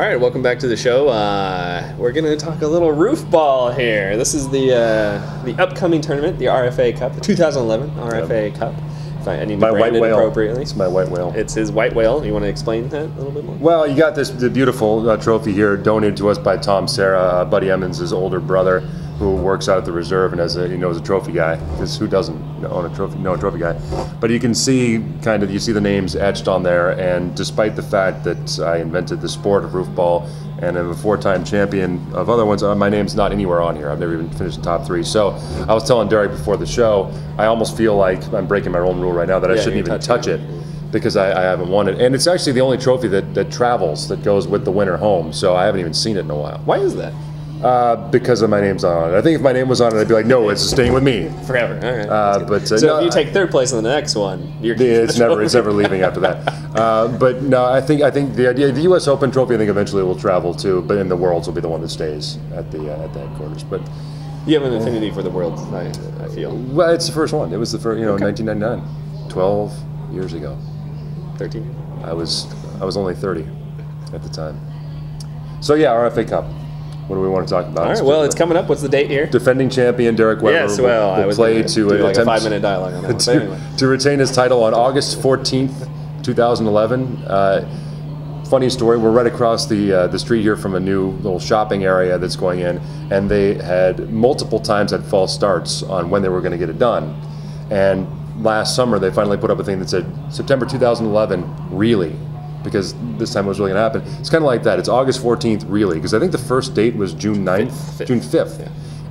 All right, welcome back to the show. We're going to talk a little roof ball here. This is the upcoming tournament, the RFA Cup, the 2011 RFA Cup. If I need to brand it appropriately. It's my white whale. It's his white whale. You want to explain that a little bit more? Well, you got the beautiful trophy here donated to us by Tom Serra, Buddy Emmons' older brother, who works out at the reserve and he knows a trophy guy. Because who doesn't know a trophy guy? But you can see you see the names etched on there. And despite the fact that I invented the sport of roof ball and I'm a 4-time champion of other ones, my name's not anywhere on here. I've never even finished the top 3. So I was telling Derek before the show, I almost feel like I'm breaking my own rule right now that I shouldn't even touch it because I haven't won it. And it's actually the only trophy that travels, that goes with the winner home. So I haven't even seen it in a while. Why is that? Because of my name's on it. I think if my name was on it, I'd be like, no, it's staying with me forever. All right. So no, if you take 3rd place in the next one, it's never leaving after that. But no, I think the idea, the U.S. Open trophy, I think eventually will travel too. But in the Worlds will be the one that stays at the headquarters. But you have an affinity for the Worlds, I feel. Well, it's the first one. It was the first, 1999, 12 years ago. 13. I was only 30 at the time. So yeah, RFA Cup. What do we want to talk about? All right, well, it's coming up. What's the date here? Defending champion Derek Weber yes, well, will play to like attempt a 5-minute dialogue on that anyway. to retain his title on August 14th, 2011. Funny story, we're right across the street here from a new little shopping area that's going in, and they had multiple times had false starts on when they were going to get it done. And last summer, they finally put up a thing that said, September 2011, really? Because this time it was really going to happen. It's kind of like that. It's August 14th, really, because I think the first date was June 9th, June 5th. Yeah.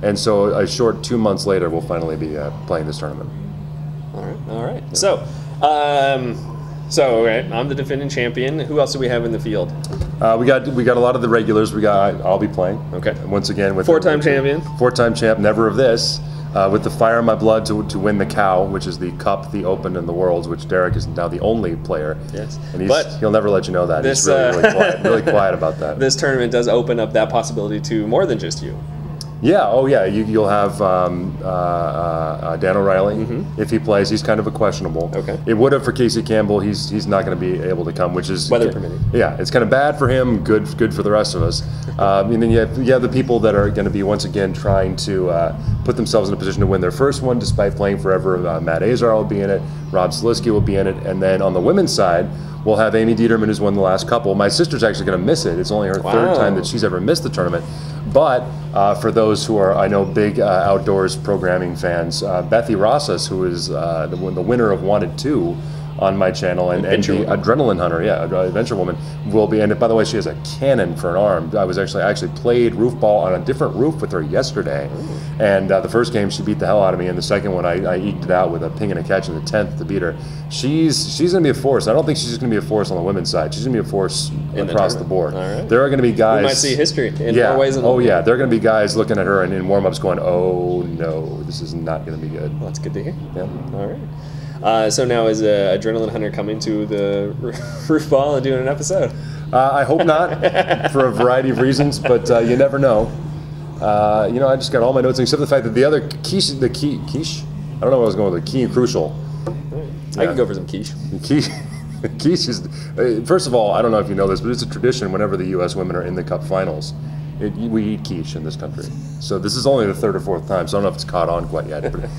And so a short 2 months later, we'll finally be playing this tournament. All right. Yeah. So I'm the defending champion. Who else do we have in the field? We got a lot of the regulars. I'll be playing. Okay. Once again with 4-time champion. 4-time champ, never of this. With the fire in my blood to win the cow, which is the Cup, the Open, and the Worlds, which Derek is now the only player. Yes. And he'll never let you know that. He's really quiet about that. This tournament does open up that possibility to more than just you. Yeah, oh yeah, you'll have Dan O'Reilly, if he plays. He's kind of a questionable. Okay. It would have for Casey Campbell. He's not going to be able to come, which is weather permitting. Yeah, it's kind of bad for him, good for the rest of us. And then you have the people that are going to be once again trying to put themselves in a position to win their first one, despite playing forever. Matt Azar will be in it. Rob Salisky will be in it, and then on the women's side, we'll have Amy Dieterman, who's won the last couple. My sister's actually going to miss it. It's only her 3rd time that she's ever missed the tournament. But for those who are, I know, big outdoors programming fans, Bethy Rosas, who is the winner of Wanted 2 on my channel, and the Adrenaline Hunter, Adventure Woman, will be. And by the way, she has a cannon for an arm. I actually played roof ball on a different roof with her yesterday. And the first game she beat the hell out of me, and the second one I eked it out with a ping and a catch in the 10th to beat her. She's going to be a force. I don't think she's just going to be a force on the women's side. She's going to be a force across the board. All right. There are going to be guys. We might see history in more ways than one. Yeah. There are going to be guys looking at her in warm-ups going, oh no, this is not going to be good. Well, that's good to hear. Yeah. All right. So now is Adrenaline Hunter coming to the roof ball and doing an episode? I hope not, for a variety of reasons, but you never know. I just got all my notes, except the fact that the other quiche, I don't know what I was going with, the key and crucial. I can go for some quiche. Quiche is, first of all, I don't know if you know this, but it's a tradition whenever the U.S. women are in the Cup finals. We eat quiche in this country. So this is only the 3rd or 4th time, so I don't know if it's caught on quite yet. But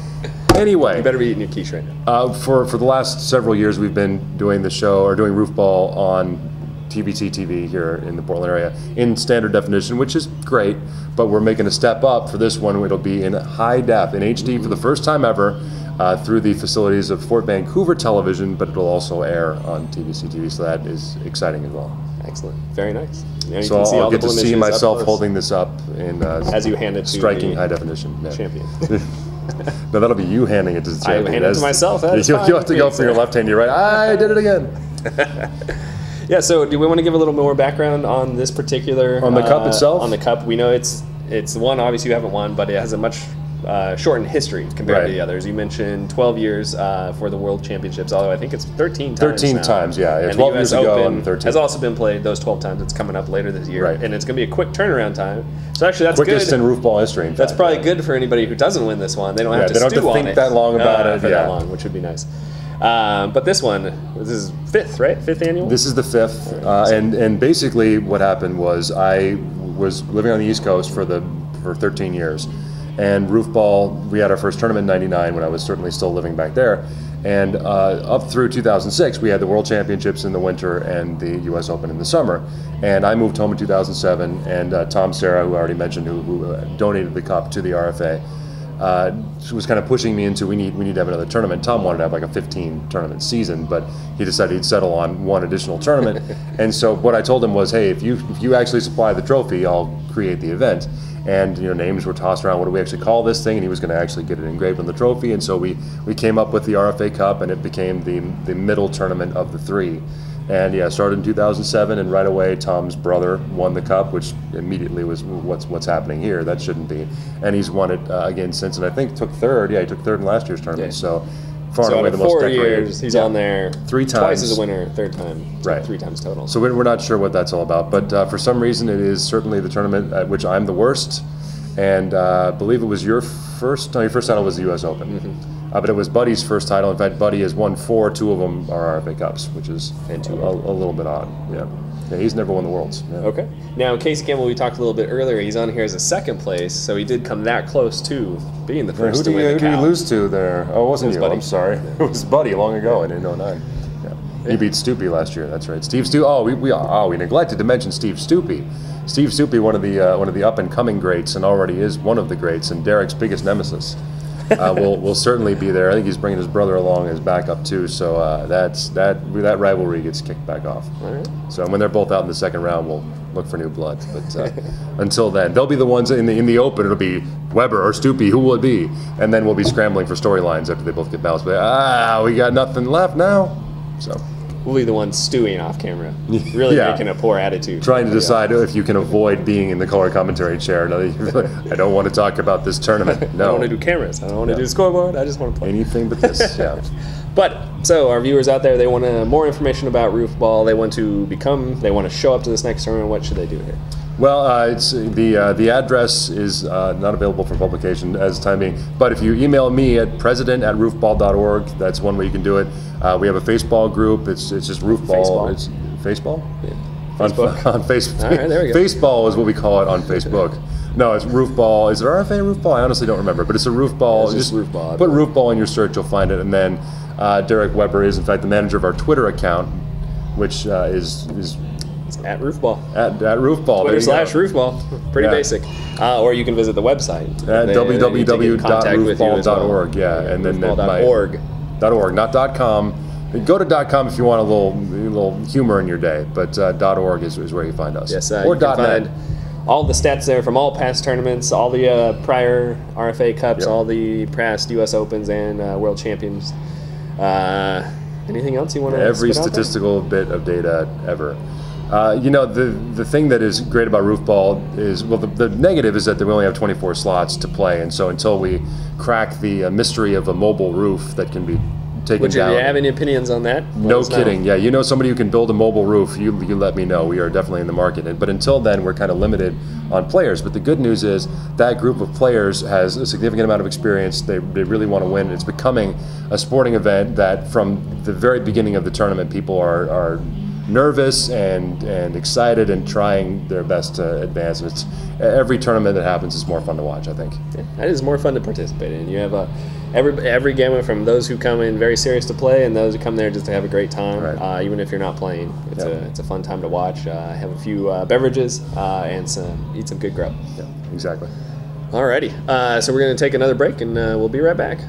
anyway. You better be eating your quiche right now. For the last several years, we've been doing the show, or doing roof ball on TBT TV here in the Portland area in standard definition, which is great, but we're making a step up for this one. It'll be in high def, in HD for the first time ever, through the facilities of Fort Vancouver Television, but it'll also air on TBC TV, so that is exciting as well. Excellent. Very nice. So I'll get to see myself holding this up in as you hand it to striking high definition. Yeah. Champion. No, that'll be you handing it to the champion. I hand it to myself. You'll have to go from your left hand to your right. I did it again. Yeah, so do we want to give a little more background on this particular... On the Cup itself? On the Cup. We know it's one, obviously you haven't won, but it has a much shortened history compared to the others. You mentioned 12 years for the World Championships, although I think it's 13 times 13 now. times, yeah. And 12 the US years ago Open and 13. has also been played those 12 times. It's coming up later this year. Right. And it's going to be a quick turnaround time. So actually that's Quickest good. in roof ball history, in fact. That's probably good for anybody who doesn't win this one. They don't have to they don't stew have to on think it that long about it. for that long, which would be nice. But this is fifth, right? Fifth annual? This is the fifth. And basically what happened was I was living on the East Coast for 13 years. And Roofball, we had our first tournament in 99 when I was certainly still living back there. And up through 2006, we had the World Championships in the winter and the U.S. Open in the summer. And I moved home in 2007, and Tom Serra, who I already mentioned, who donated the cup to the RFA, was kind of pushing me into we need to have another tournament. Tom wanted to have like a 15 tournament season, but he decided he'd settle on one additional tournament. And so what I told him was, hey, if you actually supply the trophy, I'll create the event. And names were tossed around. What do we actually call this thing? And he was going to actually get it engraved on the trophy. And so we came up with the RFA Cup, and it became the middle tournament of the three. And yeah, started in 2007, and right away Tom's brother won the cup, which immediately was what's happening here. That shouldn't be. And he's won it again since, and I think took third. Yeah, he took third in last year's tournament. Yeah. So far and away the most decorated. 4 years, he's on there 3 times. Twice as a winner, third time. Right. 3 times total. So we're not sure what that's all about, but for some reason it is certainly the tournament at which I'm the worst. And I believe it was your first title was the U.S. Open. Mm-hmm. But it was Buddy's first title. In fact, Buddy has won 4, 2 of them are RFA Cups, which is a little bit odd. Yeah, he's never won the Worlds. Yeah. Okay. Now, Casey Campbell, we talked a little bit earlier, he's on here as a second place, so he did come that close to being the first to win the Who did he lose to there? Oh, it wasn't you. Buddy. I'm sorry. Yeah. It was Buddy long ago in 09. Yeah. He beat Stoopy last year. That's right. Steve Stoopy. We neglected to mention Steve Stoopy. Steve Stoopy, one of the up and coming greats, and already is one of the greats, and Derek's biggest nemesis. Will certainly be there. I think he's bringing his brother along as backup too. So that rivalry gets kicked back off. All right. So when they're both out in the second round, we'll look for new blood. But until then, they'll be the ones in the open. It'll be Weber or Stoopy. Who will it be? And then we'll be scrambling for storylines after they both get bounced. But we got nothing left now. So. We'll be the ones stewing off camera, really making a poor attitude. Trying to decide if you can avoid being in the color commentary chair. I don't want to talk about this tournament. No. I don't want to do cameras. I don't want to do scoreboard. I just want to play. Anything but this, yeah. But, so our viewers out there, they want more information about Roofball. They want to show up to this next tournament. What should they do here? Well, it's the address is not available for publication as time being. But if you email me at president@roofball.org, that's one way you can do it. We have a Faceball group. It's just Roofball. Faceball? It's Faceball? Yeah. Facebook. On Facebook. All right, there we go. Faceball is what we call it on Facebook. No, it's Roofball. Is it RFA Roofball? I honestly don't remember, but it's a Roofball. It's just Roofball. Put Roofball in your search, you'll find it. And then Derek Weber is, in fact, the manager of our Twitter account, which is at Roofball. At Roofball. Twitter/Roofball. Pretty basic. Or you can visit the website. At www.roofball.org. Yeah, and then .org. .org, not .com. Go to .com if you want a little humor in your day, but .org is where you find us. Yes, or you can find all the stats there from all past tournaments, all the prior RFA Cups, all the past U.S. Opens and World Champions. Anything else you want to Every statistical bit of data ever. The thing that is great about Roofball is, well, the negative is that we only have 24 slots to play, and so until we crack the mystery of a mobile roof that can be taken down. Would you have any opinions on that? No kidding. Yeah, somebody who can build a mobile roof, you let me know. We are definitely in the market. But until then, we're kind of limited on players. But the good news is that group of players has a significant amount of experience. They really want to win. It's becoming a sporting event that from the very beginning of the tournament, people are nervous and excited and trying their best to advance. It's every tournament that happens is more fun to watch, I think. Yeah, it is more fun to participate in. You have every gamut from those who come in very serious to play and those who come there just to have a great time. Right. Even if you're not playing, it's a fun time to watch. Have a few beverages and eat some good grub. Yeah, exactly. Alrighty, so we're going to take another break and we'll be right back.